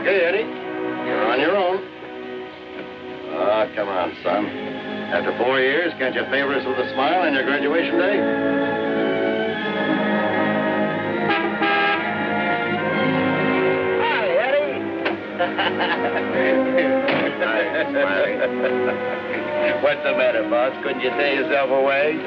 Okay, Eddie. You're on your own. Oh, come on, son. After 4 years, can't you favor us with a smile on your graduation day? Hi, Eddie. Hi, Smiley. What's the matter, boss? Couldn't you tear yourself away?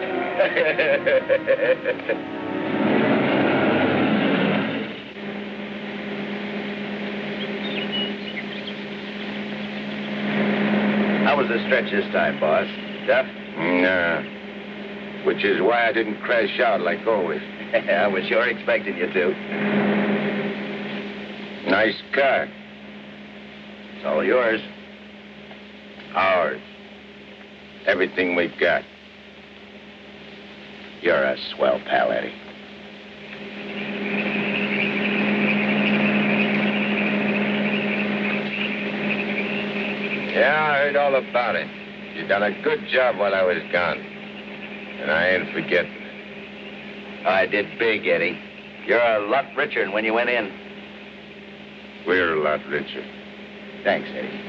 How was the stretch this time, boss? Tough? Nah. Which is why I didn't crash out like always. I was sure expecting you to. Nice car. It's all yours. Ours. Everything we got. You're a swell pal, Eddie. Yeah, I heard all about it. You done a good job while I was gone. And I ain't forgetting. I did big, Eddie. You're a lot richer than when you went in. We're a lot richer. Thanks, Eddie.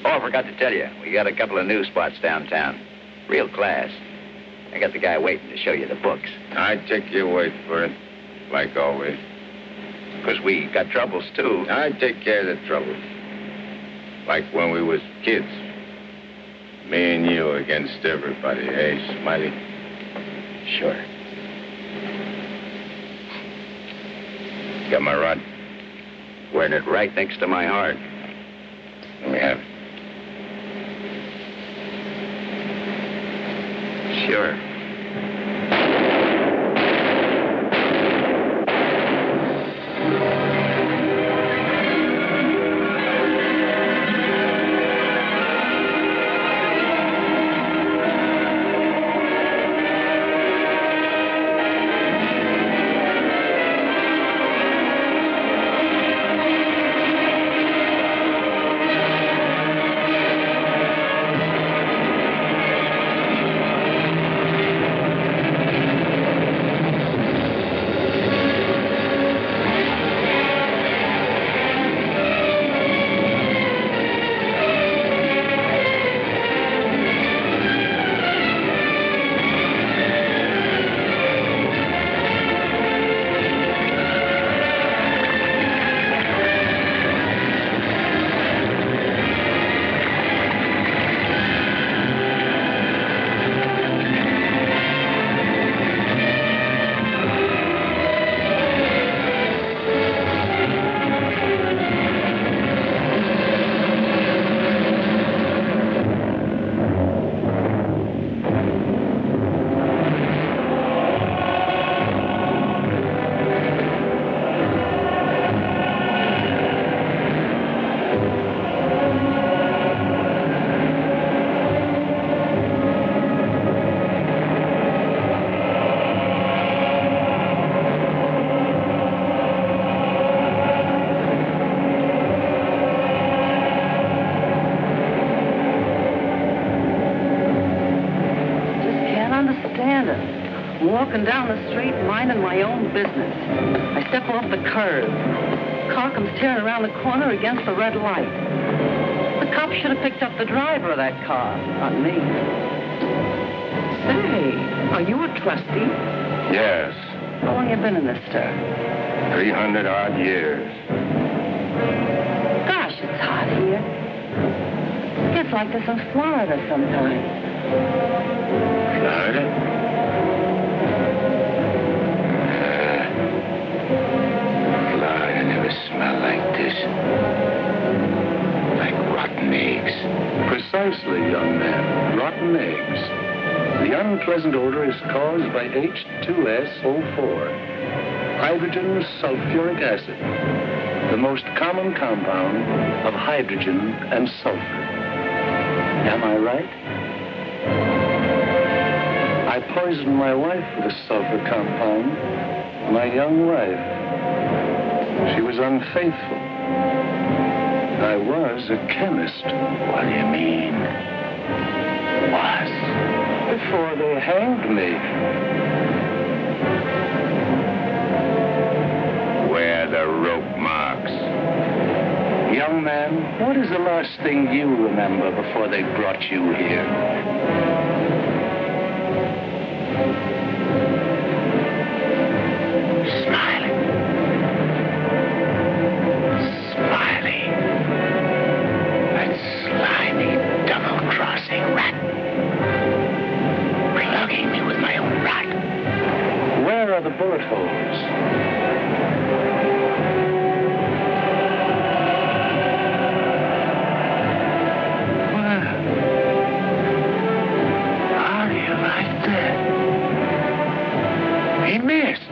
Oh, I forgot to tell you. We got a couple of new spots downtown. Real class. I got the guy waiting to show you the books. I take your word for it, like always. Because we got troubles, too. I take care of the troubles. Like when we was kids. Me and you against everybody, eh, Smiley? Sure. Got my rod? Wearing it right next to my heart. Let me have it. Sure. Walking down the street, minding my own business. I step off the curb. Car comes tearing around the corner against the red light. The cop should have picked up the driver of that car, not me. Say, are you a trustee? Yes. How long you been in this stir? 300-odd years. Gosh, it's hot here. It's like this in Florida sometimes. Florida? Florida never smelled like this. Like rotten eggs. Precisely, young man. Rotten eggs. The unpleasant odor is caused by H2SO4, hydrogen sulfuric acid, the most common compound of hydrogen and sulfur. Am I right? I poisoned my wife with a sulfur compound, my young wife. She was unfaithful. I was a chemist. What do you mean? Was? Before they hanged me. Where are the rope marks? man, what is the last thing you remember before they brought you here? Smiling. That slimy, double-crossing rat. Plugging me with my own rod. Where are the bullet holes? He missed.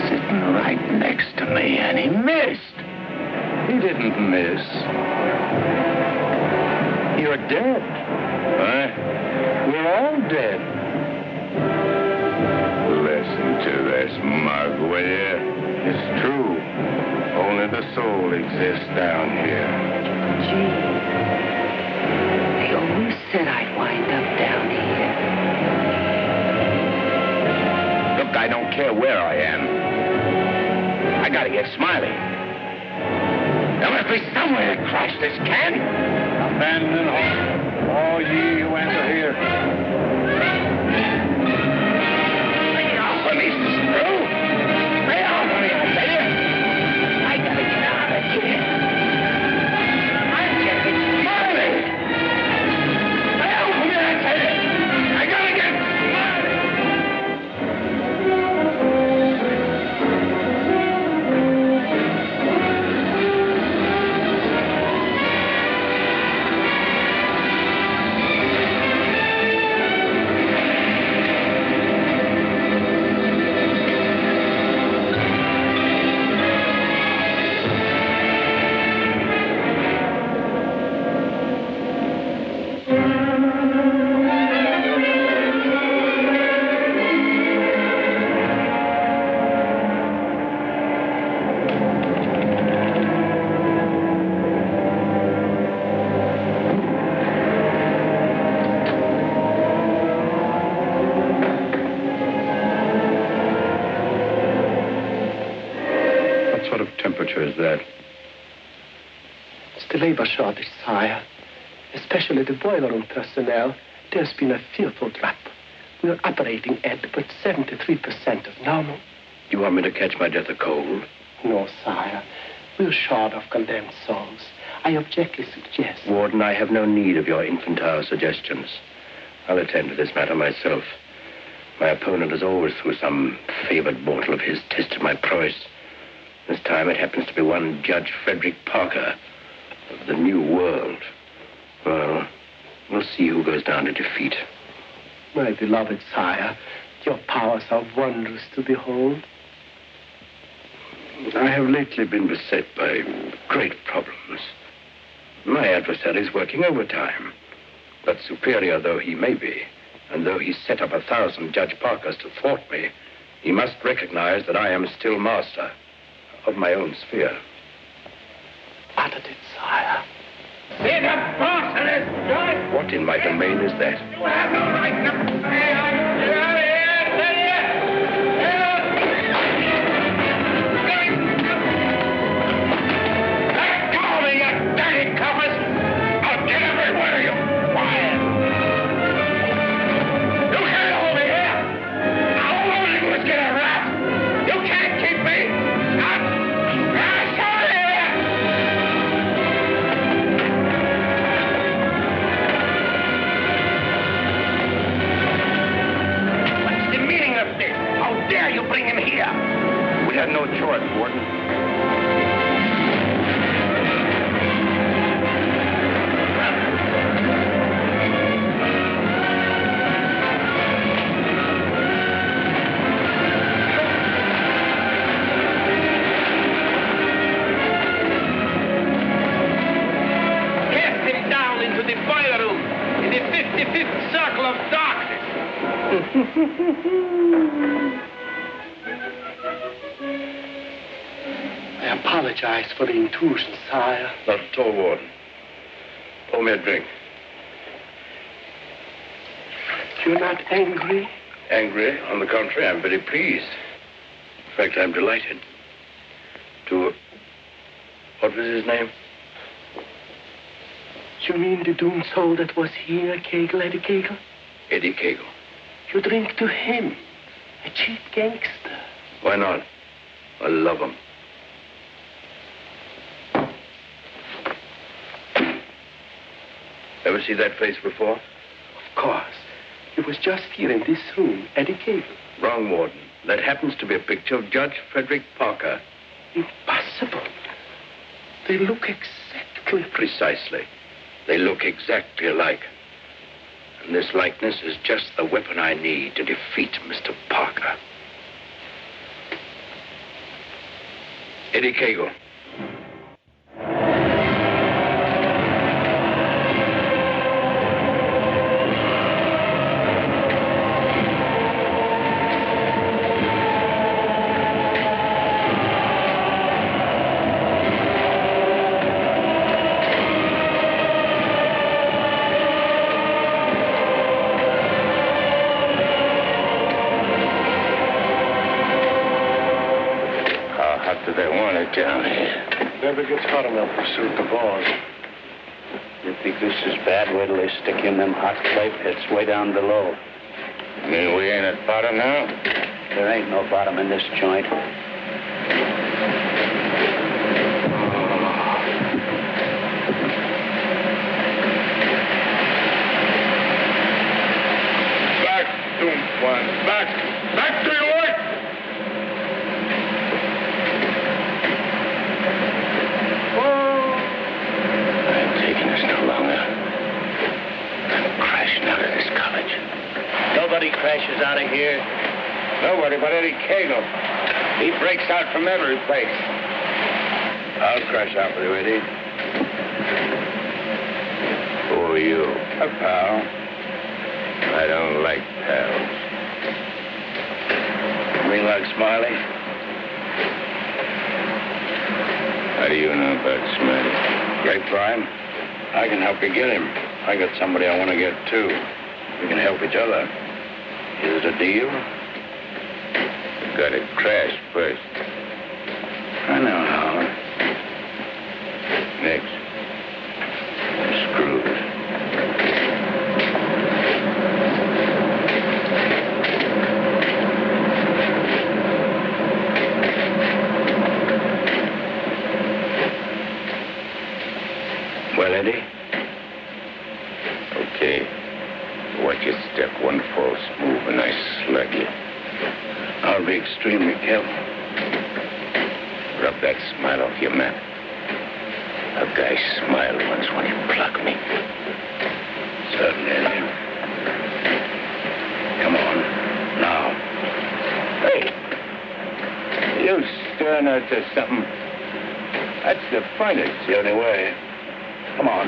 Sitting right next to me, and he missed. He didn't miss. You're dead. Huh? We're all dead. Listen to this, mug, will you? It's true. Only the soul exists down here. Gee, they always said I'd wind up down here. I don't care where I am. I gotta get Smiley. There must be somewhere to crash this can. Abandon home, all ye who enter here. Lay off of me, screw. Lay off of me, I tell you. I gotta get out of here. I'm getting Smiley. Lay off of me, I tell you. I gotta get Smiley. Is that? It's the labor shortage, sire. Especially the boiler room personnel. There's been a fearful drop. We're operating at but 73% of normal. You want me to catch my death of cold? No, sire. We're short of condemned souls. I objectly suggest... Warden, I have no need of your infantile suggestions. I'll attend to this matter myself. My opponent has always, through some favored mortal of his, tested my prowess. This time it happens to be one Judge Frederick Parker of the New World. Well, we'll see who goes down to defeat. My beloved sire, your powers are wondrous to behold. I have lately been beset by great problems. My adversary is working overtime. But superior though he may be, and though he's set up 1,000 Judge Parkers to thwart me, he must recognize that I am still master of my own sphere. Uttered it, sire. See the boss of this joint? What in my domain is that? You have no right to say I'm get out of here, I tell you! Let go of me, you dirty coppers! I'll get everywhere you quiet! You can't hold me here! I'll only was get a rat! You can't keep me! How dare you bring him here? We had no choice, Warden. Cast him down into the boiler room in the 55th circle of darkness. I apologize for the intrusion, sire. Not at all, Warden. Pour me a drink. You're not angry? Angry? On the contrary, I'm very pleased. In fact, I'm delighted to What was his name? You mean the doomed soul that was here, Kegel, Eddie Kegel? Eddie Kegel. You drink to him, a cheap gangster. Why not? I love him. Ever see that face before? Of course. It was just here in this room, Eddie Kegel. Wrong, Warden. That happens to be a picture of Judge Frederick Parker. Impossible. They look exactly... Precisely. They look exactly alike. And this likeness is just the weapon I need to defeat Mr. Parker. Eddie Kegel. Down here. Never gets hot enough to suit the boss. You think this is bad? Wait till they stick you in them hot clay pits way down below. You mean we ain't at bottom now? There ain't no bottom in this joint. Back, doomed one. Back! Back to your work! Nobody crashes out of here. Nobody but Eddie Kegel. He breaks out from every place. I'll crash out with you, Eddie. Who are you? A pal. I don't like pals. You mean like Smiley? How do you know about Smiley? Grapevine. I can help you get him. I got somebody I want to get, too. We can help each other. Is it a deal? You gotta crash first. I know how. Next. Screws. Well, Eddie? Okay. Watch your step. One false move and I slug you. I'll be extremely careful. Rub that smile off your map. A guy smiled once when he plucked me. Certainly, Eddie. Come on. Now. Hey! You stirring her to something. That's the fun. It's the only way. Come on.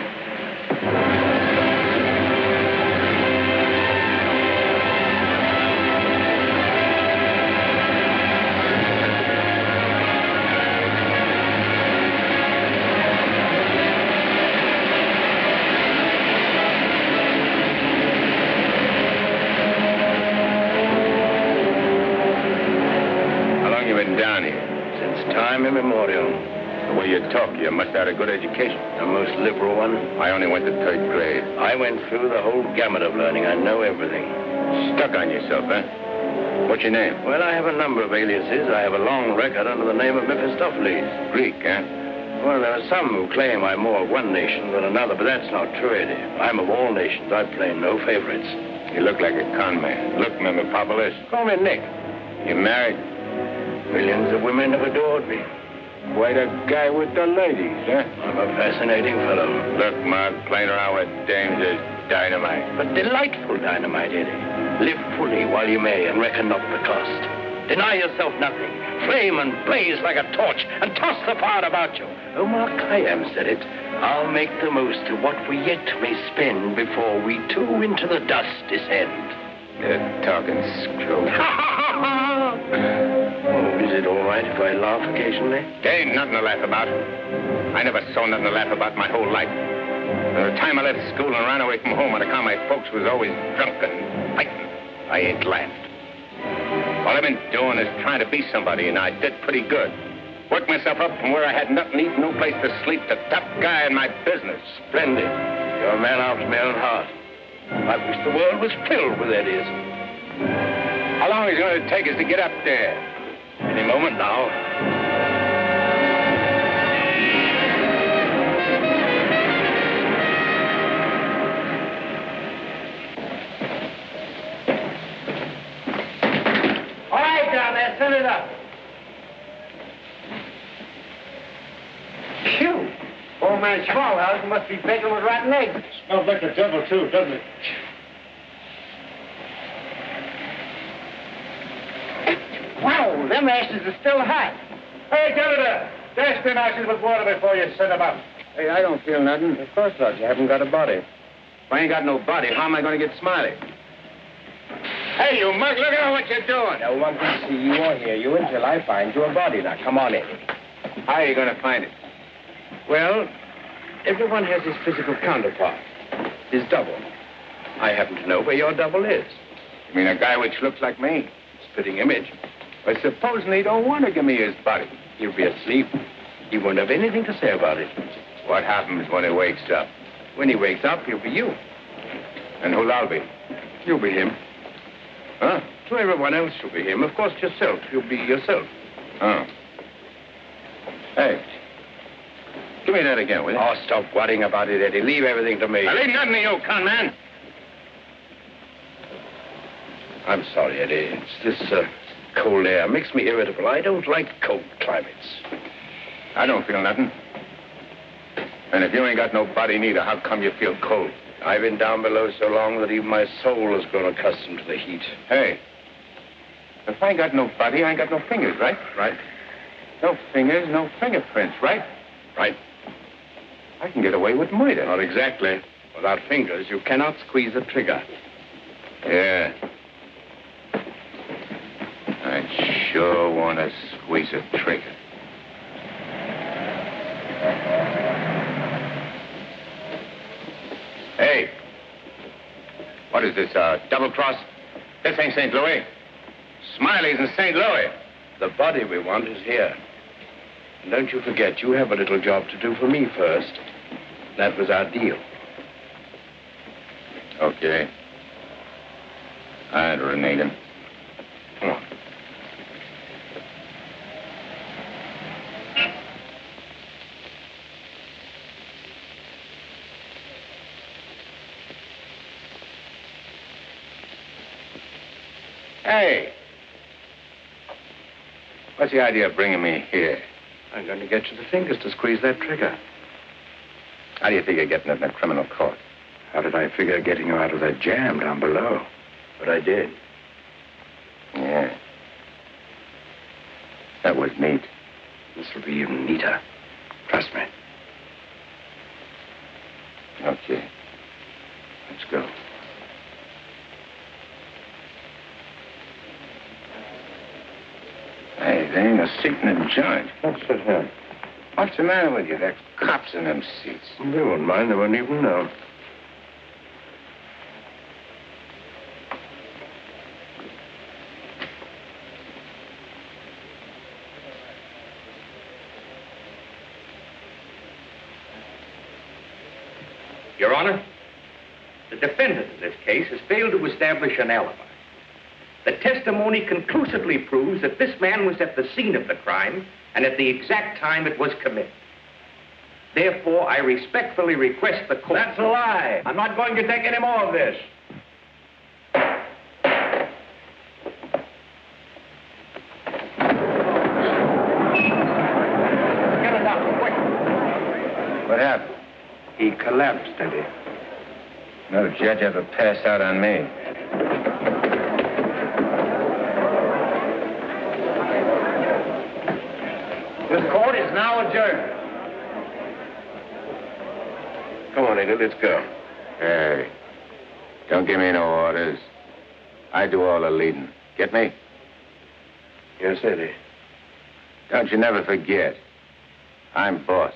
Down here. Since time immemorial. The way you talk, you must have had a good education. The most liberal one. I only went to 3rd grade. I went through the whole gamut of learning. I know everything. Stuck on yourself, huh? What's your name? Well, I have a number of aliases. I have a long record under the name of Mephistopheles. Greek, huh? Well, there are some who claim I'm more of one nation than another, but that's not true, Eddie. I'm of all nations. I play no favorites. You look like a con man. Look, Mephistopheles. Call me Nick. You married? Millions of women have adored me. Quite a guy with the ladies, huh? I'm a fascinating fellow. Look, Mark, playing around with dames is dynamite. But delightful dynamite, Eddie. Live fully while you may and reckon not the cost. Deny yourself nothing. Flame and blaze like a torch and toss the fire about you. Omar Khayyam said it. I'll make the most of what we yet may spend before we too into the dust descend. You're talking screw. Oh, is it all right if I laugh occasionally? There ain't nothing to laugh about. I never saw nothing to laugh about my whole life. From the time I left school and ran away from home on account my folks was always drunk and fighting, I ain't laughed. All I've been doing is trying to be somebody, and I did pretty good. Worked myself up from where I had nothing to eat, no place to sleep, to top guy in my business. Splendid. You're a man after my own heart. I wish the world was filled with Eddies. How long is it going to take us to get up there? Any moment now. All right, down there, send it up. Phew. Old man Smallhouse must be baking with rotten eggs. Smells like the devil, too, doesn't it? Wow, them ashes are still hot. Hey, Janitor, dash them ashes with water before you set them up. Hey, I don't feel nothing. Of course not. You haven't got a body. If I ain't got no body, how am I going to get Smiley? Hey, you mug, look at what you're doing. No one can see you or hear you until I find your body. Now, come on, Eddie. How are you going to find it? Well, everyone has his physical counterpart, his double. I happen to know where your double is. You mean a guy which looks like me? Spitting image. But supposing he don't want to give me his body? He'll be asleep. He won't have anything to say about it. What happens when he wakes up? When he wakes up, he'll be you. And who'll I be? You'll be him. Huh? To everyone else, you'll be him. Of course, yourself. You'll be yourself. Oh. Hey. Give me that again, will you? Oh, stop worrying about it, Eddie. Leave everything to me. I leave nothing to you, con man. I'm sorry, Eddie. It's this cold air makes me irritable. I don't like cold climates. I don't feel nothing. And if you ain't got no body neither, how come you feel cold? I've been down below so long that even my soul has grown accustomed to the heat. Hey, if I ain't got no body, I ain't got no fingers, right? Right? No fingers, no fingerprints, right? Right. I can get away with murder. Not exactly. Without fingers, you cannot squeeze the trigger. Yeah. I sure want to squeeze a trigger. Hey. What is this, double cross? This ain't St. Louis. Smiley's in St. Louis. The body we want is here. And don't you forget, you have a little job to do for me first. That was our deal. Okay. I'd renege him. Come on. Hey. What's the idea of bringing me here? I'm going to get you the fingers to squeeze that trigger. How do you figure getting it in a criminal court? How did I figure getting you out of that jam down below? But I did. Yeah. That was neat. This will be even neater. Trust me. Okay. Let's go. Hey, there ain't a seat in the joint. Let's sit here. What's the matter with you? There's cops in them seats. They won't mind. They won't even know. Your Honor, the defendant in this case has failed to establish an alibi. The testimony conclusively proves that this man was at the scene of the crime and at the exact time it was committed. Therefore, I respectfully request the court... That's a lie. I'm not going to take any more of this. Get it out, quick. What happened? He collapsed, Eddie. No judge ever passed out on me. This court is now adjourned. Come on, Eddie, let's go. Hey, don't give me no orders. I do all the leading. Get me? Yes, Eddie. Don't you never forget. I'm boss.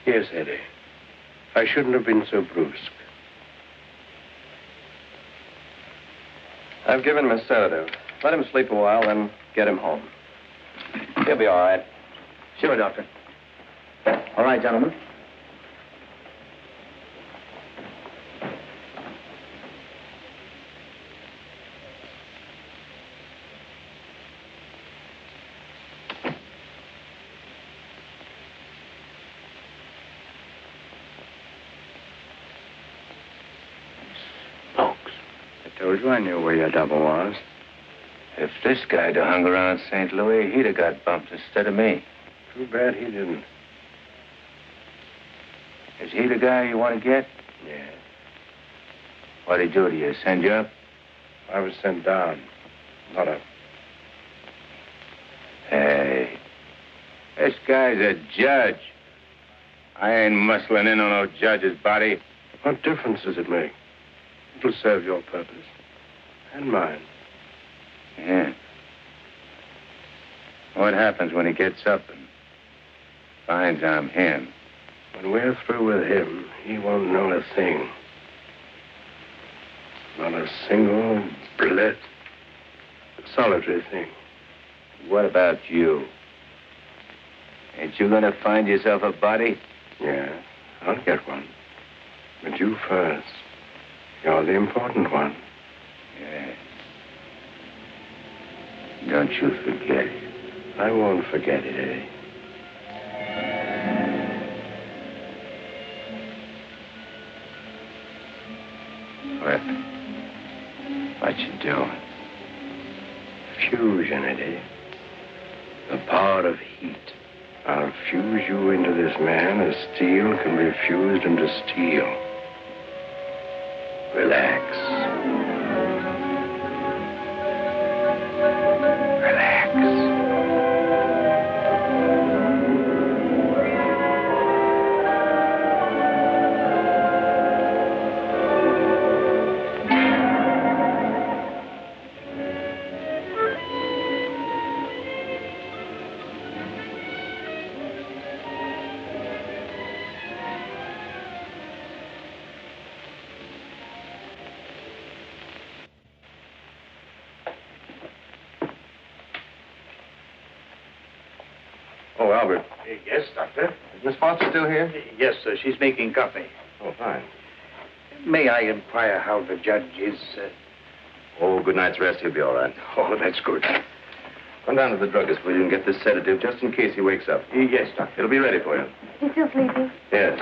Yes, Eddie. I shouldn't have been so brusque. I've given him a sedative. Let him sleep a while, then get him home. He'll be all right. Sure, Doctor. All right, gentlemen. I told you I knew where your double was. If this guy'd have hung around St. Louis, he'd have got bumped instead of me. Too bad he didn't. Is he the guy you want to get? Yeah. What'd he do to you? Send you up? I was sent down, not up. Hey, this guy's a judge. I ain't muscling in on no judge's body. What difference does it make? It'll serve your purpose. And mine. Yeah. What happens when he gets up and finds I'm him? When we're through with him, he won't know a thing. Not a single blit, solitary thing. What about you? Ain't you gonna find yourself a body? Yeah, I'll get one. But you first. You're the important one. Yeah. Don't you forget it. I won't forget it, Eddie. What you doing? Fusion, Eddie. The power of heat. I'll fuse you into this man as steel can be fused into steel. Relax. Oh, Albert. Yes, Doctor? Is Miss Foster still here? Yes, sir. She's making coffee. Oh, fine. May I inquire how the judge is? Oh, good night's rest. He'll be all right. Oh, that's good. Run down to the druggist, will you, and get this sedative just in case he wakes up. Yes, Doctor. It'll be ready for you. He's still sleeping? Yes.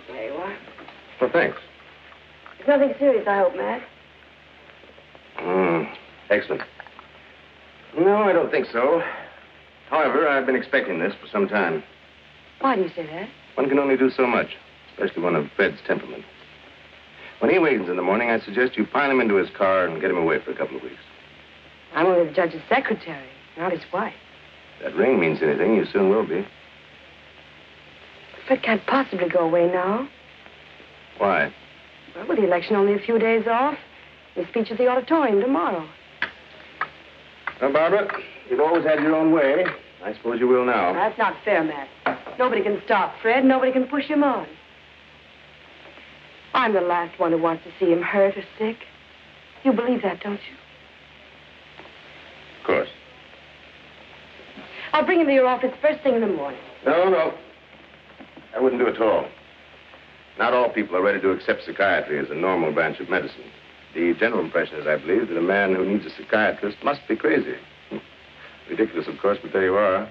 There you are. Well, thanks. It's nothing serious, I hope, Matt. Excellent. No, I don't think so. However, I've been expecting this for some time. Why do you say that? One can only do so much, especially one of Fred's temperament. When he awakens in the morning, I suggest you pile him into his car and get him away for a couple of weeks. I'm only the judge's secretary, not his wife. If that ring means anything, you soon will be. Fred can't possibly go away now. Why? Well, with the election only a few days off, his speech at the auditorium tomorrow. Well, Barbara, you've always had your own way. I suppose you will now. That's not fair, Matt. Nobody can stop Fred. Nobody can push him on. I'm the last one who wants to see him hurt or sick. You believe that, don't you? Of course. I'll bring him to your office first thing in the morning. No. I wouldn't do it at all. Not all people are ready to accept psychiatry as a normal branch of medicine. The general impression is, I believe, that a man who needs a psychiatrist must be crazy. Ridiculous, of course, but there you are.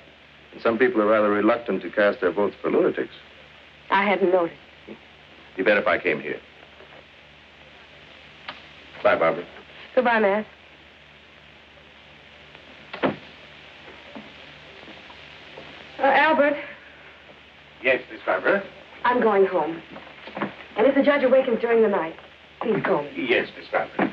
And some people are rather reluctant to cast their votes for lunatics. I hadn't noticed. Be better if I came here. Bye, Barbara. Goodbye, Matt. Albert, Yes, Miss Barbara? I'm going home. And if the judge awakens during the night, please call me. Yes, Miss Barbara.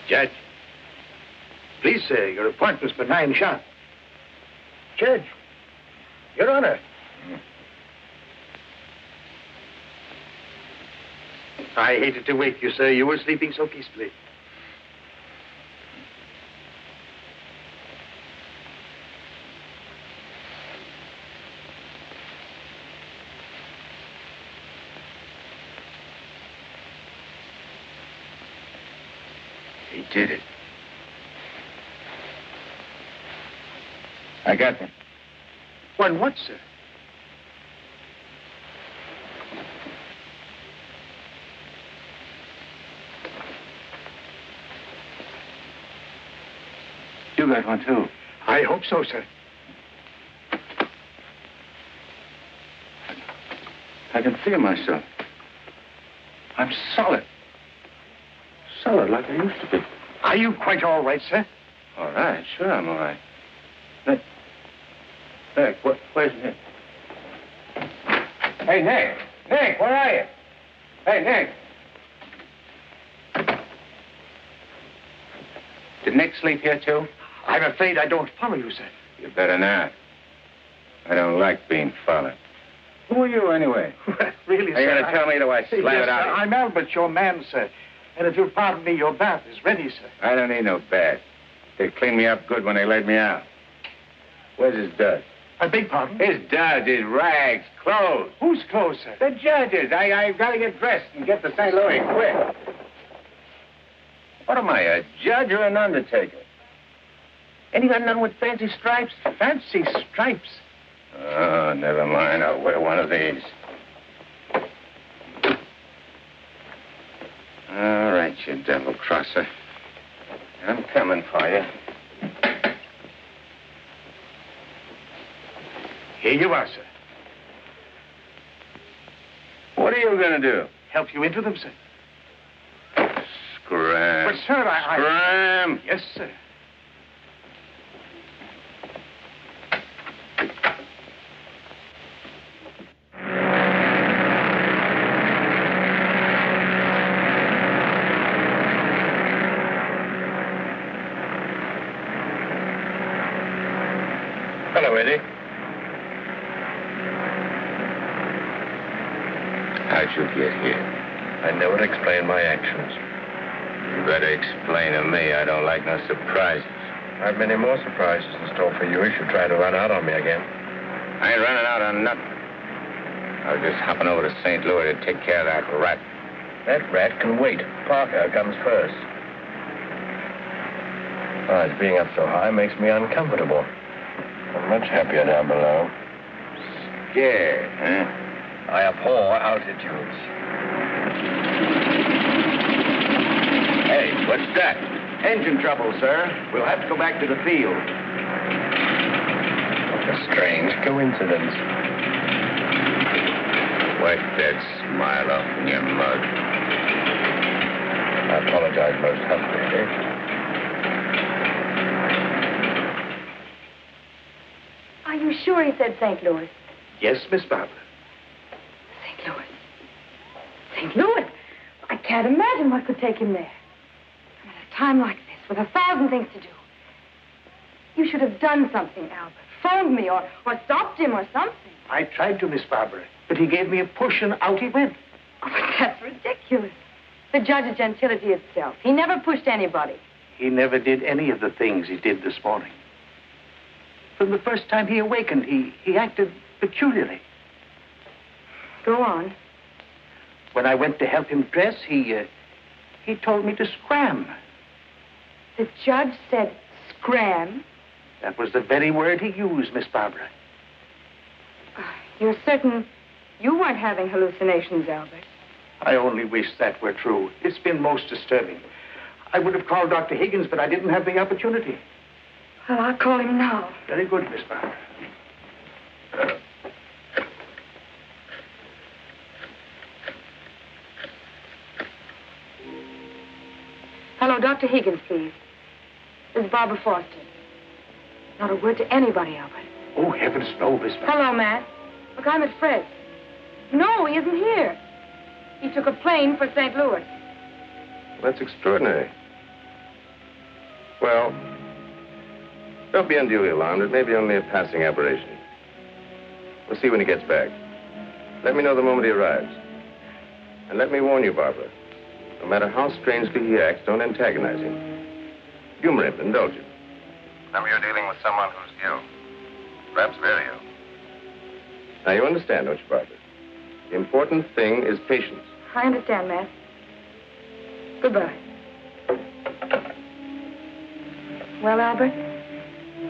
Judge, please, sir, your appointment's for 9 sharp. Judge, Your Honor. I hated to wake you, sir. You were sleeping so peacefully. He did it. I got them. One what, sir? You got one, too. I hope so, sir. I can feel myself. I'm solid. Solid like I used to be. Are you quite all right, sir? All right, sure I'm all right. Nick, where's Nick? Hey, Nick! Nick, where are you? Hey, Nick! Did Nick sleep here, too? I'm afraid I don't follow you, sir. You better not. I don't like being followed. Who are you, anyway? Really, Are you sir? going to tell me, do I slam Yes, it out sir, of you? I'm Albert, your man, sir. And if you'll pardon me, your bath is ready, sir. I don't need no bath. They cleaned me up good when they let me out. Where's his duds? I beg pardon? His duds, his rags, clothes. Whose clothes, sir? The judge's. I've got to get dressed and get to St. Louis quick. What am I, a judge or an undertaker? Ain't you got none with fancy stripes? Fancy stripes. Oh, never mind. I'll wear one of these. All right, you devil crosser. I'm coming for you. Here you are, sir. What are you going to do? Help you into them, sir. Scram. But, sir, I... Scram. Yes, sir. Hello, Eddie. How'd you get here? I never explain my actions. You better explain to me. I don't like no surprises. I've many more surprises in store for you if you try to run out on me again. I ain't running out on nothing. I was just hopping over to St. Louis to take care of that rat. That rat can wait. Parker comes first. Besides, being up so high makes me uncomfortable. I'm much happier down below. Scared, huh? I abhor altitudes. Hey, what's that? Engine trouble, sir. We'll have to go back to the field. A strange coincidence. Wipe that smile off in your mug. I apologize most humbly, eh? Are you sure he said St. Louis? Yes, Miss Barbara. St. Louis. St. Louis? I can't imagine what could take him there. And at a time like this, with 1,000 things to do. You should have done something, Albert. Phoned me or stopped him or something. I tried to, Miss Barbara, but he gave me a push and out he went. Oh, but that's ridiculous. The judge is gentility itself. He never pushed anybody. He never did any of the things he did this morning. From the first time he awakened, he acted peculiarly. Go on. When I went to help him dress, he told me to scram. The judge said scram? That was the very word he used, Miss Barbara. You're certain you weren't having hallucinations, Albert? I only wish that were true. It's been most disturbing. I would have called Dr. Higgins, but I didn't have the opportunity. Well, I'll call him now. Very good, Miss Barbara. Hello, Dr. Higgins, please. This is Barbara Foster. Not a word to anybody, Albert. Oh, heavens, no, Miss Barbara. Hello, Matt. Look, I'm at Fred's. No, he isn't here. He took a plane for St. Louis. That's extraordinary. Well, Don't be unduly alarmed. It may be only a passing aberration. We'll see when he gets back. Let me know the moment he arrives. And let me warn you, Barbara. No matter how strangely he acts, don't antagonize him. Humor him, indulge him. Remember, you're dealing with someone who's ill. Perhaps very ill. Now, you understand, don't you, Barbara? The important thing is patience. I understand, Matt. Goodbye. Well, Albert,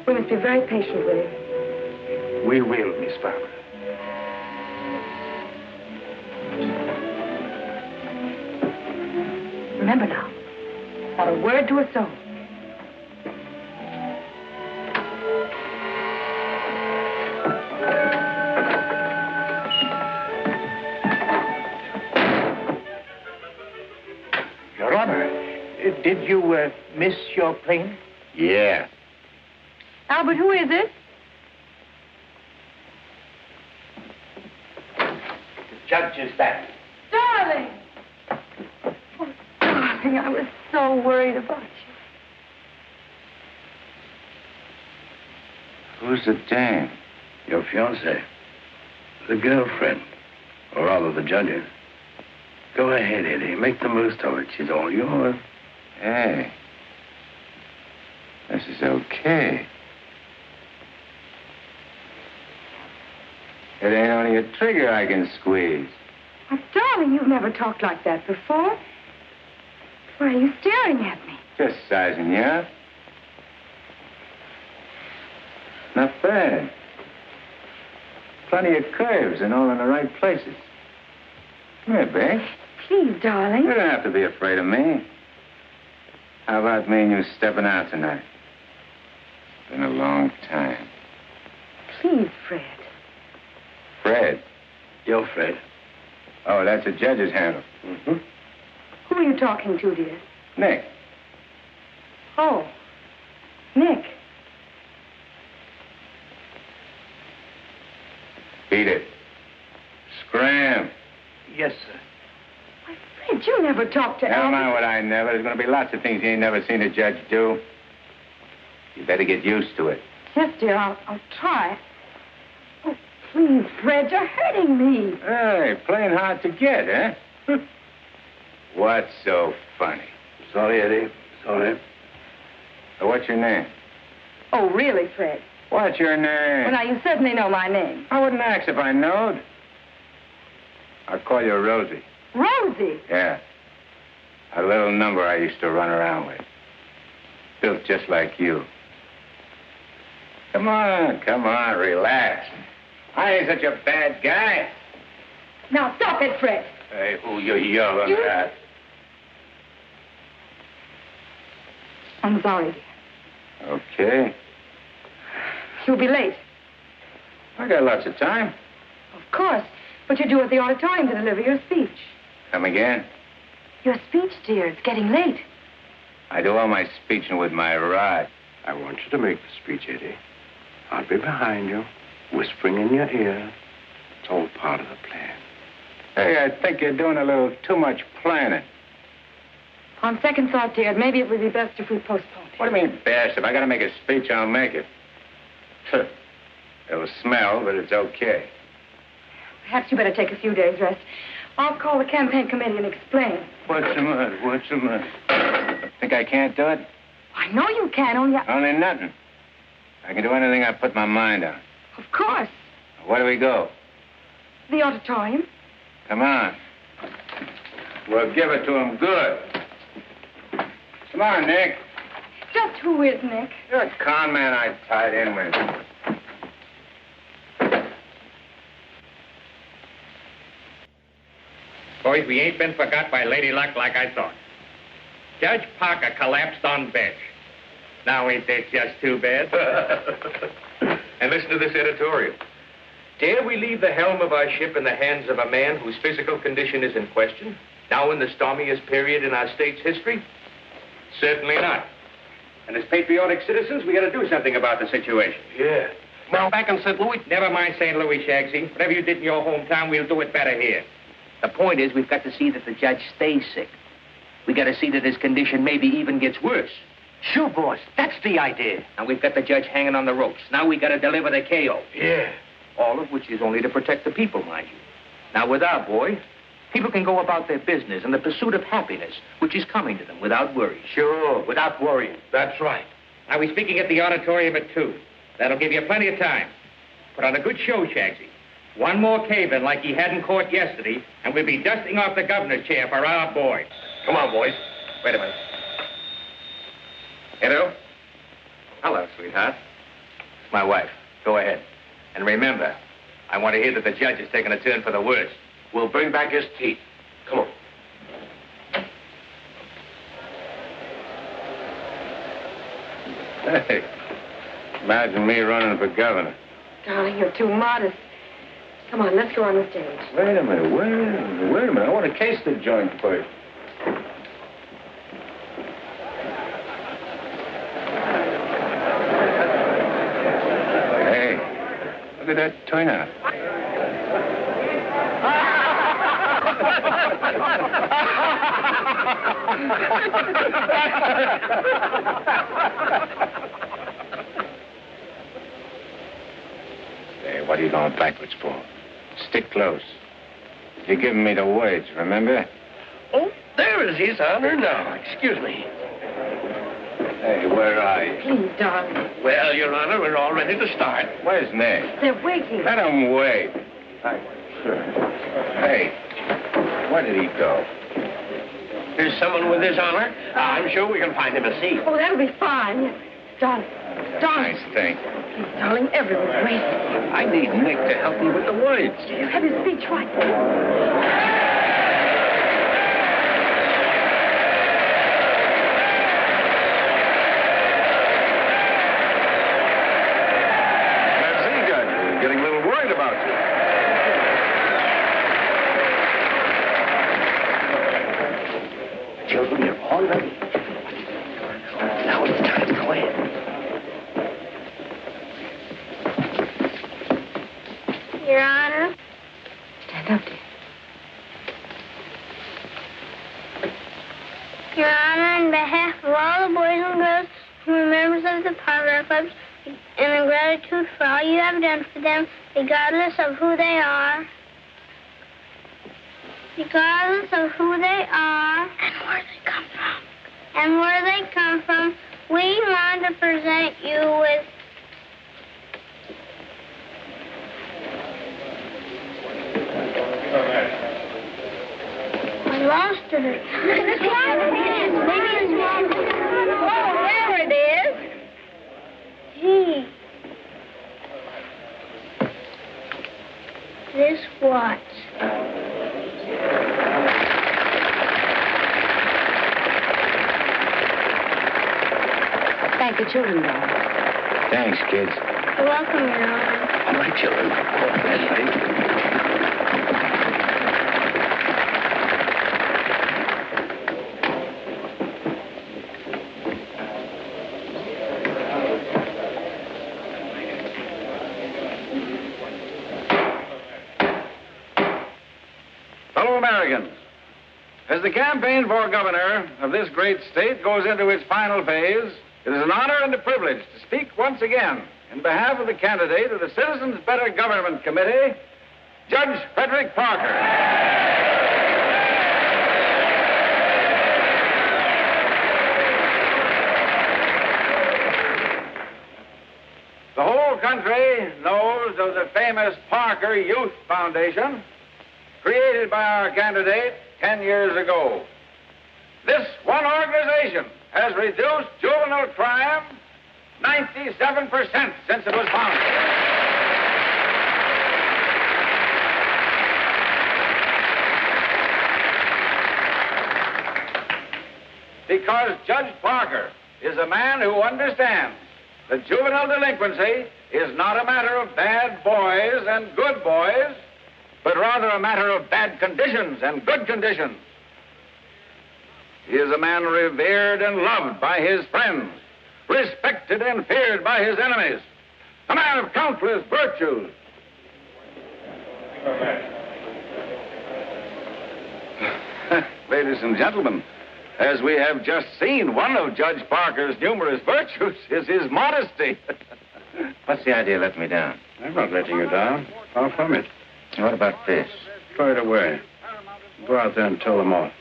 we must be very patient with him. We will, Miss Barbara. Remember now, not a word to a soul. Your Honor, did you miss your plane? Yeah. Albert, who is it? The judge is back. Darling! Oh, darling, I was so worried about you. Who's the dame? Your fiancée. The girlfriend. Or rather, the judge's. Go ahead, Eddie. Make the most of it. She's all yours. Hey. This is okay. It ain't only a trigger I can squeeze. Oh, darling, you've never talked like that before. Why are you staring at me? Just sizing you up. Not bad. Plenty of curves and all in the right places. Come here, babe. Please, darling. You don't have to be afraid of me. How about me and you stepping out tonight? It's been a long time. Please, Fred. Fred? Yo, Fred. Oh, that's a judge's handle. Mm-hmm. Who are you talking to, dear? Nick. Oh, Nick. Beat it. Scram. Yes, sir. Why, Fred, you never talked to Never Albert. mind what I never. There's going to be lots of things you ain't never seen a judge do. You better get used to it. Yes, dear, I'll try. Oh, please, Fred, you're hurting me. Hey, playing hard to get, huh? What's so funny? Sorry, Eddie. Sorry. What's your name? Oh, really, Fred? What's your name? Well, now, you certainly know my name. I wouldn't ask if I knowed. I'll call you Rosie. Rosie? Yeah. A little number I used to run around with. Built just like you. Come on, relax. I ain't such a bad guy. Now, stop it, Fred. Hey, who you yelling at? I'm sorry, dear. Okay. You'll be late. I got lots of time. Of course. But you're due at the auditorium to deliver your speech. Come again? Your speech, dear. It's getting late. I do all my speeching with my rod. I want you to make the speech, Eddie. I'll be behind you, whispering in your ear. It's all part of the plan. Hey, I think you're doing a little too much planning. On second thought, dear, maybe it would be best if we postponed it. What do you mean, best? If I gotta make a speech, I'll make it. It'll smell, but it's okay. Perhaps you better take a few days' rest. I'll call the campaign committee and explain. What's the matter? What's the matter? Think I can't do it? I know you can, Only nothing. I can do anything I put my mind on. Of course. Where do we go? The auditorium. Come on. We'll give it to him good. Come on, Nick. Just who is Nick? You're a con man I tied in with. Boys, we ain't been forgot by Lady Luck like I thought. Judge Parker collapsed on bench. Now ain't this just too bad? And listen to this editorial. Dare we leave the helm of our ship in the hands of a man whose physical condition is in question, now in the stormiest period in our state's history? Certainly not. And as patriotic citizens, we got to do something about the situation. Yeah. Now, back in St. Louis... Never mind St. Louis, Shagsy. Whatever you did in your hometown, we'll do it better here. The point is, we've got to see that the judge stays sick. We got to see that his condition maybe even gets worse. Sure, boss. That's the idea. And we've got the judge hanging on the ropes. Now we got to deliver the KO. Yeah. All of which is only to protect the people, mind you. Now, with our boy, people can go about their business in the pursuit of happiness, which is coming to them without worry. Sure, without worrying. That's right. Now, we're speaking at the auditorium at 2. That'll give you plenty of time. Put on a good show, Shagsy. One more cave-in like he had in court yesterday, and we'll be dusting off the governor's chair for our boy. Come on, boys. Wait a minute. Hello? Hello, sweetheart. It's my wife. Go ahead. And remember, I want to hear that the judge is taking a turn for the worse. We'll bring back his teeth. Come on. Hey, imagine me running for governor. Darling, you're too modest. Come on, let's go on the stage. Wait a minute, wait a minute. I want to case the joint first. Hey, look at that turnout. Hey, what are you going backwards for? Stick close. You're giving me the words, remember? Oh, there is his honor now. Excuse me. Hey, where are you? Please, darling. Well, Your Honor, we're all ready to start. Where's Nick? They're waiting. Let him wait. Hey, where did he go? There's someone with his honor. I'm sure we can find him a seat. Oh, that'll be fine. Yes. Darling. Darling. Nice thing. Please, darling, everyone's waiting. I need Nick to help me with the words. You have his speech right there. Getting a little worried about you. Children, you're all ready. Now it's time to go in. Your Honor. Stand up, dear. Your Honor, on behalf of all the boys and girls who are members of the Parlor Clubs, and in gratitude for all you have done for them, regardless of who they are. Regardless of who they are. And where they come from. And where they come from, we want to present you with... I lost it. Maybe it's one. Oh, there it is. Gee. This what? Thank the children, darling. Thanks, kids. You're welcome, Your Honor. All right, children. That's right. Fellow Americans, as the campaign for governor of this great state goes into its final phase, it is an honor and a privilege to speak once again in behalf of the candidate of the Citizens Better Government Committee, Judge Frederick Parker. The whole country knows of the famous Parker Youth Foundation, created by our candidate 10 years ago. This one organization has reduced juvenile crime 97% since it was founded. Because Judge Parker is a man who understands that juvenile delinquency is not a matter of bad boys and good boys, but rather a matter of bad conditions and good conditions. He is a man revered and loved by his friends, respected and feared by his enemies, a man of countless virtues. Ladies and gentlemen, As we have just seen, one of Judge Parker's numerous virtues is his modesty. What's the idea of letting me down? I'm not letting you down. Far from it. What about this? Throw it away. Go out there and tell them off.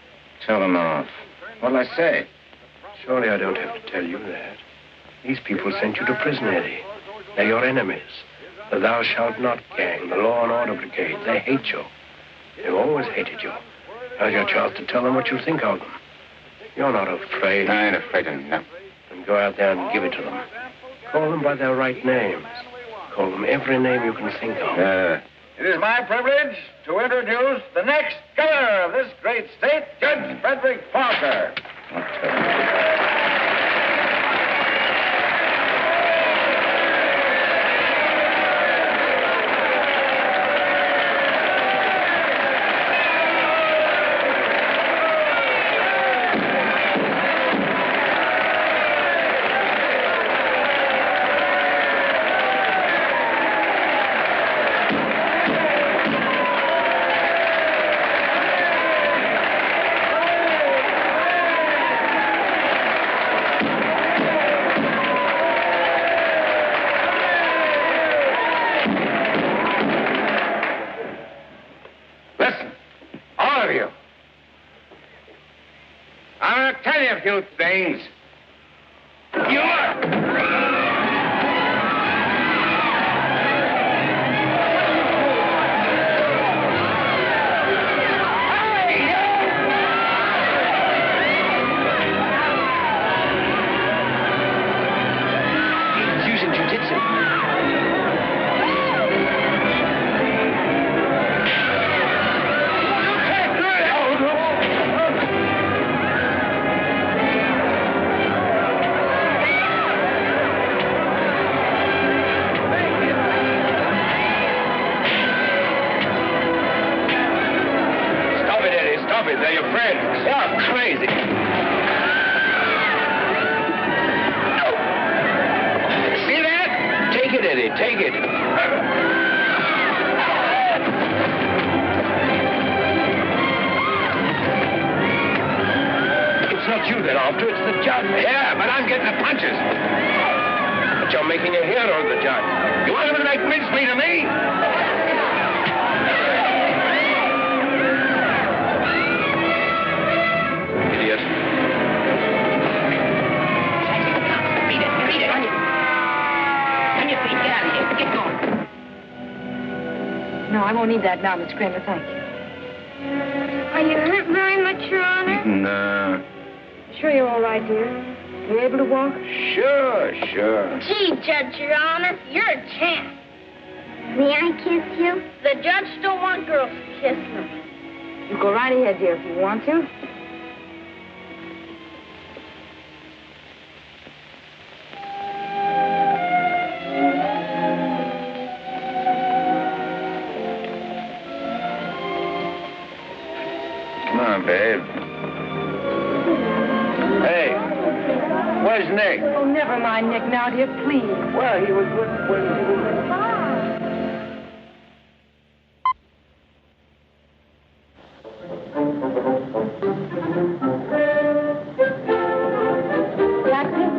Tell them off. What'll I say? Surely I don't have to tell you that. These people sent you to prison, Eddie. They're your enemies. The Thou Shalt Not gang, the Law and Order Brigade. They hate you. They've always hated you. Now's your chance to tell them what you think of them. You're not afraid. I ain't afraid of nothing. Then go out there and give it to them. Call them by their right names. Call them every name you can think of. It is my privilege to introduce the next governor of this great state, Judge Frederick Parker. Few things. That now, Miss Kramer, thank you. Are you hurt very much, Your Honor? No. Sure you're all right, dear? You able to walk? Sure. Gee, Judge, Your Honor, you're a champ. May I kiss you? The judge don't want girls to kiss him. You go right ahead, dear, if you want to. Oh, never mind, Nick, now, dear, please. Well, he was when he was... Baxter?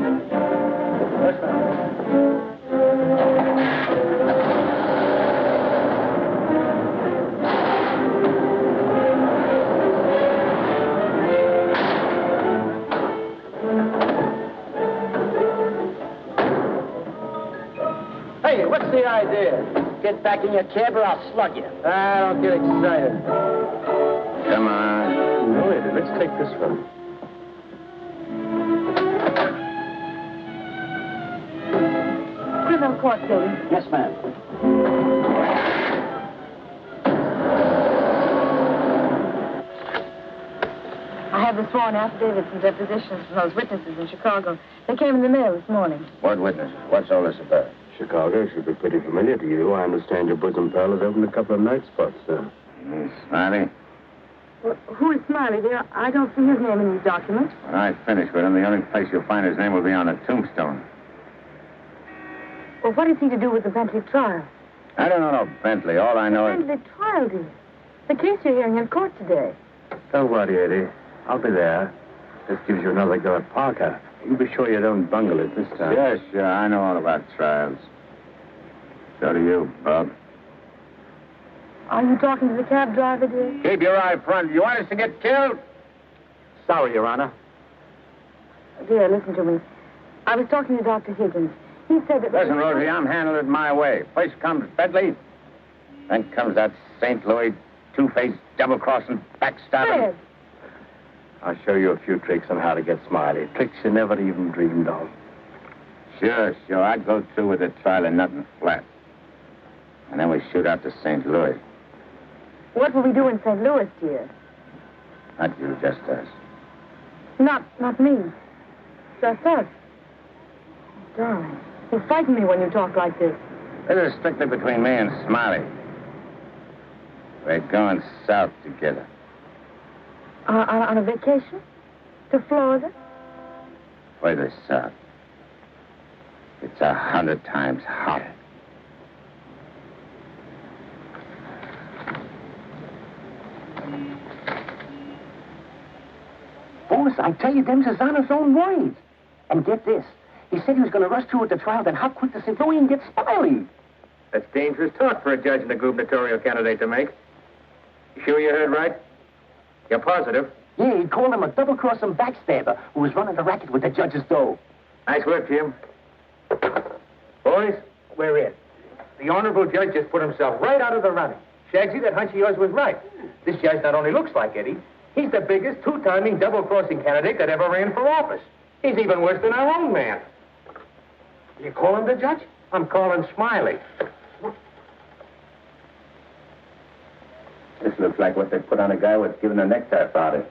What's that? What's the idea? Get back in your cab or I'll slug you. Don't get excited. Come on. No, Eddie, let's take this one. Criminal court, Billy. Yes, ma'am. I have the sworn affidavits and depositions from those witnesses in Chicago. They came in the mail this morning. What witnesses? What's all this about? Chicago should be pretty familiar to you. I understand your bosom pal has opened a couple of night spots there. Smiley? Well, who is Smiley, dear? I don't see his name in these documents. When I finish with him, the only place you'll find his name will be on a tombstone. Well, what is he to do with the Bentley trial? I don't know no Bentley. All I know is... Bentley trial, dear. The case you're hearing in court today. Don't worry, Eddie. I'll be there. This gives you another go at Parker. You be sure you don't bungle it this time. Yes, sure. I know all about trials. So do you, Bob. Are you talking to the cab driver, dear? Keep your eye front. You want us to get killed? Sorry, Your Honor. Dear, listen to me. I was talking to Dr. Higgins. He said that... Listen, Rosie, I'm handling it my way. First comes Bentley, then comes that St. Louis two-faced, double-crossing, backstabbing. Fred! I'll show you a few tricks on how to get Smiley. Tricks you never even dreamed of. Sure. I'd go through with the trial and nothing flat. And then we shoot out to St. Louis. What will we do in St. Louis, dear? Not you, just us. Not me. Just us. Darling, you frighten me when you talk like this. This is strictly between me and Smiley. We're going south together. On a vacation? To Florida? Further south. It's 100 times hotter. Boss, I tell you, them's his honor's own words. And get this. He said he was going to rush through with the trial, then how quick the civilian gets Smiley. That's dangerous talk for a judge and a gubernatorial candidate to make. You sure you heard right? You're positive? Yeah, he called him a double-crossing backstabber who was running the racket with the judge's dough. Nice work, Jim. Boys, we're in. The honorable judge just put himself right out of the running. Shagsy, that hunch of yours was right. This judge not only looks like Eddie, he's the biggest two-timing double-crossing candidate that ever ran for office. He's even worse than our own man. You calling the judge? I'm calling Smiley. This looks like what they put on a guy who's given a necktie party.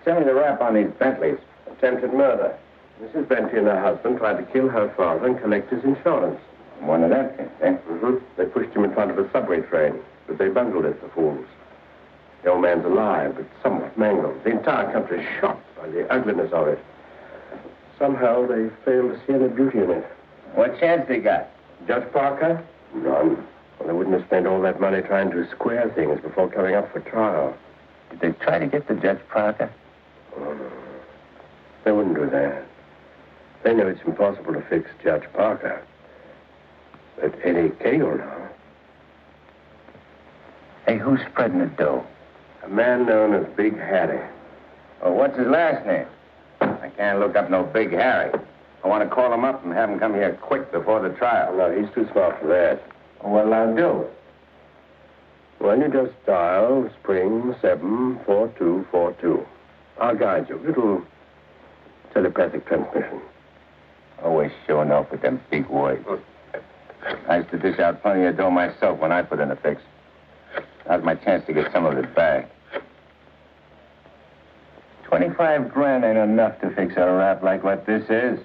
Tell me the rap on these Bentleys. Attempted murder. Mrs. Bentley and her husband tried to kill her father and collect his insurance. One of that kind, eh? Mm-hmm. They pushed him in front of a subway train, but they bungled it, the fools. The old man's alive, but somewhat mangled. The entire country's shocked by the ugliness of it. Somehow they failed to see any beauty in it. What chance they got? Judge Parker? None. Well, they wouldn't have spent all that money trying to square things before coming up for trial. Did they try to get the Judge Parker? Oh, no. They wouldn't do that. They know it's impossible to fix Judge Parker. But Eddie Cagle now. Hey, who's spreading the dough? A man known as Big Harry. Oh, what's his last name? I can't look up no Big Harry. I want to call him up and have him come here quick before the trial. No, he's too smart for that. What'll I do? Well, you just dial spring 74242. I'll guide you. Little telepathic transmission. Always showing off with them big words. I used to dish out plenty of dough myself when I put in a fix. Now's my chance to get some of it back. 25 grand ain't enough to fix a rap like what this is.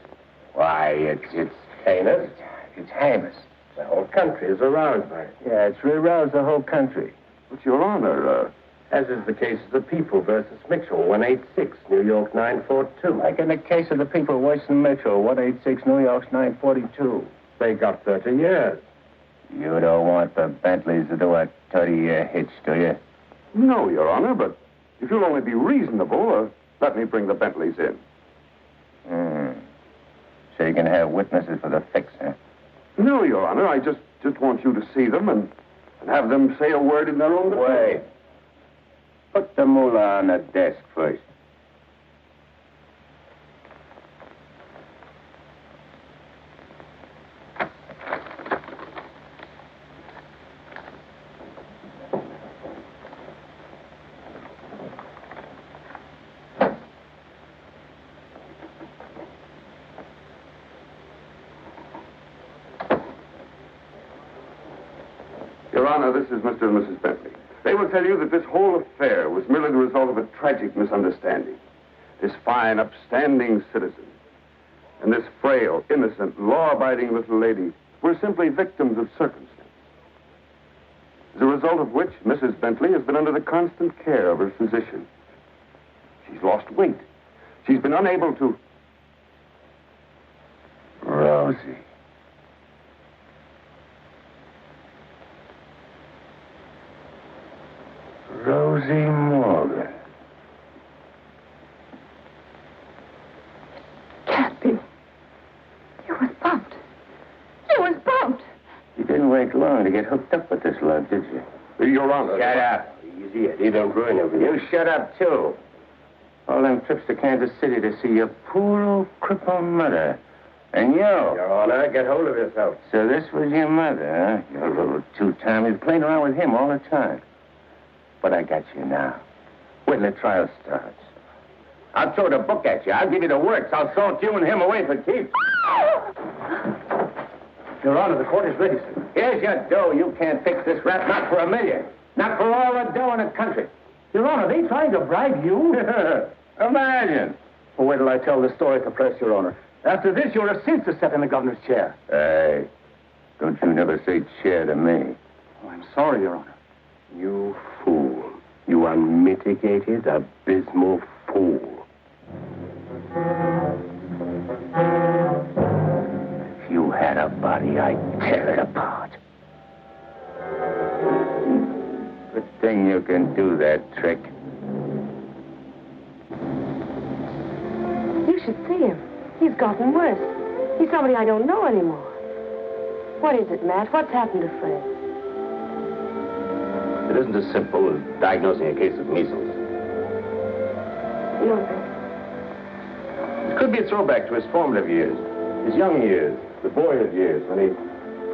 Why, it's heinous. It's heinous. The whole country is aroused by it. Yeah, it's aroused the whole country. But, Your Honor, as is the case of the People versus Mitchell, 186, New York 942. Like in the case of the People, Western Metro, 186, New York's 942. They got 30 years. You don't want the Bentleys to do a 30-year hitch, do you? No, Your Honor, but if you'll only be reasonable, let me bring the Bentleys in. So you can have witnesses for the fix, huh? No, Your Honor, I just want you to see them and have them say a word in their own defense. Wait. Put the moolah on the desk first. Your Honor, this is Mr. and Mrs. Bentley. They will tell you that this whole affair was merely the result of a tragic misunderstanding. This fine, upstanding citizen and this frail, innocent, law-abiding little lady were simply victims of circumstance. As a result of which, Mrs. Bentley has been under the constant care of her physician. She's lost weight. She's been unable to... Rosie. Rosie Morgan. long to get hooked up with this lug, did you? Your Honor. Shut up. Easy, Eddie. Don't ruin everything. You shut up, too. All them trips to Kansas City to see your poor old crippled mother. And you. Your Honor, get hold of yourself. So this was your mother, huh? Your little two-timer. You're playing around with him all the time. But I got you now. When the trial starts. I'll throw the book at you. I'll give you the works. I'll salt you and him away for keeps. Your Honor, the court is ready, sir. Here's your dough. You can't fix this rap, not for $1 million. Not for all the dough in the country. Your Honor, they trying to bribe you? Imagine. Well, wait till I tell the story at the press, Your Honor. After this, you're a sin to sit in the governor's chair. Hey, don't you never say chair to me. Oh, I'm sorry, Your Honor. You fool. You unmitigated, abysmal fool. If you had a body, I'd tear it apart. Good thing you can do that trick. You should see him. He's gotten worse. He's somebody I don't know anymore. What is it, Matt? What's happened to Fred? It isn't as simple as diagnosing a case of measles. No. It could be a throwback to his formative years, his young years, the boyhood years when he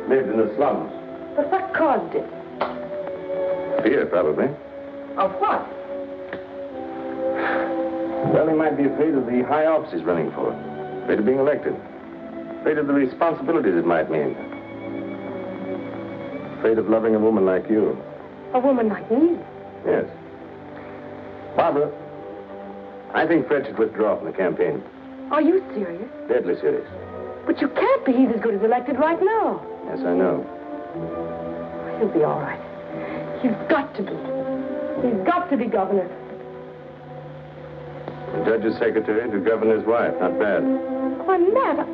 lived in the slums. But what caused it? Fear, probably. Of what? Well, he might be afraid of the high office he's running for. Afraid of being elected. Afraid of the responsibilities it might mean. Afraid of loving a woman like you. A woman like me? Yes. Barbara, I think Fred should withdraw from the campaign. Are you serious? Deadly serious. But you can't be. He's as good as elected right now. Yes, I know. He'll be all right. He's got to be. He's got to be governor. The judge's secretary to governor's wife. Not bad. Why, Matt,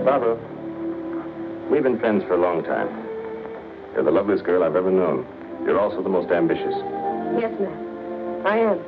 Barbara, we've been friends for a long time. You're the loveliest girl I've ever known. You're also the most ambitious. Yes, Matt. I am.